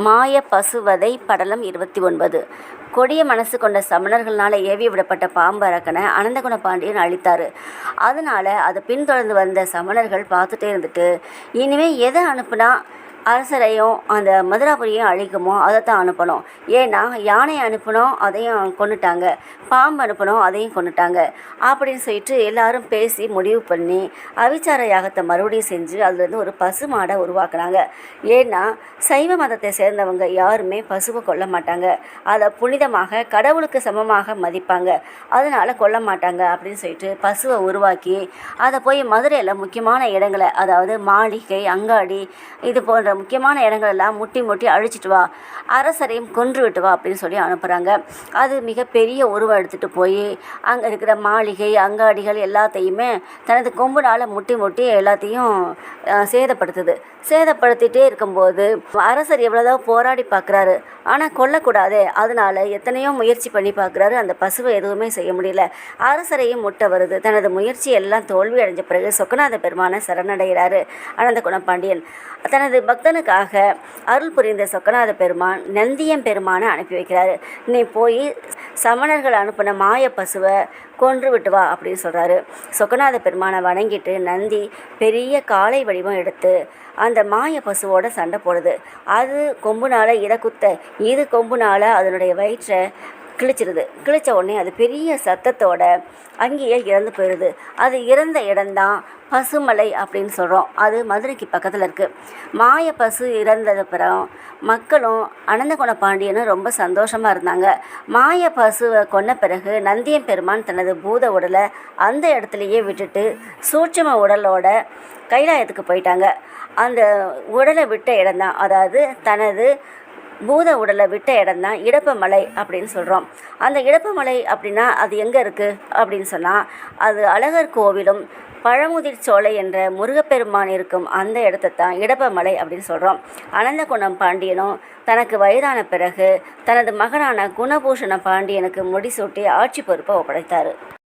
மாய பசுவதை படலம் 29. கொடிய மனசு கொண்ட சமணர்களால் ஏவி விடப்பட்ட பாம்பு அரக்கனை அனந்தகுண பாண்டியன் அழித்தார். அதனால அதை பின்தொடர்ந்து வந்த சமணர்கள் பார்த்துட்டே இருந்துட்டு, இனிமே எதை அனுப்புனா அரசரையும் அந்த மதுராபுரியையும் அழிக்குமோ அதைத்தான் அனுப்பணும். ஏன்னா யானை அனுப்பினோம் அதையும் கொண்டுட்டாங்க, பாம்பு அனுப்பினோம் அதையும் கொண்டுட்டாங்க அப்படின்னு சொல்லிட்டு எல்லாரும் பேசி முடிவு பண்ணி அவிச்சார யாகத்தை மறுபடியும் செஞ்சு அதுலேருந்து ஒரு பசு மாடை உருவாக்குனாங்க. ஏன்னா சைவ மதத்தை சேர்ந்தவங்க யாருமே பசுவை கொல்ல மாட்டாங்க, அதை புனிதமாக கடவுளுக்கு சமமாக மதிப்பாங்க, அதனால் கொல்ல மாட்டாங்க அப்படின்னு சொல்லிட்டு பசுவை உருவாக்கி அதை போய் மதுரையில் முக்கியமான இடங்களை, அதாவது மாளிகை, அங்காடி, இது போன்ற முக்கியமான இடங்களெல்லாம் முட்டி அழிச்சிட்டு வா, அரசரையும் கொன்று விட்டு வா அப்படின்னு சொல்லி அனுப்புகிறாங்க. அது மிகப்பெரிய உருவம் எடுத்துகிட்டு போய் அங்கே இருக்கிற மாளிகை, அங்காடிகள் எல்லாத்தையுமே தனது கொம்புனால் முட்டி எல்லாத்தையும் சேதப்படுத்திகிட்டே இருக்கும்போது அரசர் எவ்வளோதான் போராடி பார்க்குறாரு, ஆனால் கொல்லக்கூடாது. அதனால் எத்தனையோ முயற்சி பண்ணி பார்க்குறாரு, அந்த பசுவை எதுவுமே செய்ய முடியல. அரசரையும் முட்டை வருது. தனது முயற்சி எல்லாம் தோல்வி அடைஞ்ச பிறகு சொக்கநாத பெருமானை சரணடைகிறாரு அனந்தகுண பாண்டியன். தனது பக்தனுக்காக அருள் புரிந்த சொக்கநாத பெருமான் நந்தியம் பெருமானை அனுப்பி வைக்கிறாரு. நீ போய் சமணர்கள் அனுப்பின மாய பசுவை கொன்று விட்டு வா அப்படின்னு சொல்கிறாரு. சொக்கநாத பெருமானை வணங்கிட்டு நந்தி பெரிய காளை வடிவம் எடுத்து அந்த மாய பசுவோட சண்டை போடுது. அது கொம்புனால் இதை குத்த, இது கொம்புனால் அதனுடைய வயிற்றை கிழிச்ச உடனே அது பெரிய சத்தத்தோட அங்கேயே இறந்து போயிடுது. அது இறந்த இடம்தான் பசுமலை அப்படின்னு சொல்கிறோம். அது மதுரைக்கு பக்கத்தில் இருக்குது. மாய பசு இறந்தது பிறகு மக்களும் அனந்தகுண பாண்டியனும் ரொம்ப சந்தோஷமாக இருந்தாங்க. மாய பசுவை கொன்ன பிறகு நந்தியம் பெருமான் தனது பூத உடலை அந்த இடத்துலையே விட்டுட்டு சூட்சும உடலோட கைலாயத்துக்கு போயிட்டாங்க. அந்த உடலை விட்ட இடம்தான், அதாவது தனது பூத உடலை விட்ட இடம்தான் இடப்பமலை அப்படின்னு சொல்கிறோம். அந்த இடப்பமலை அப்படின்னா அது எங்கே இருக்குது அப்படின்னு சொன்னால், அது அழகர் கோவிலும் பழமுதிர் சோலை என்ற முருகப்பெருமான் இருக்கும் அந்த இடத்தைத்தான் இடப்பமலை அப்படின்னு சொல்கிறோம். அனந்தகுணம் பாண்டியனும் தனக்கு வயதான பிறகு தனது மகனான குணபூஷண பாண்டியனுக்கு முடிசூட்டி ஆட்சி பொறுப்பை ஒப்படைத்தார்.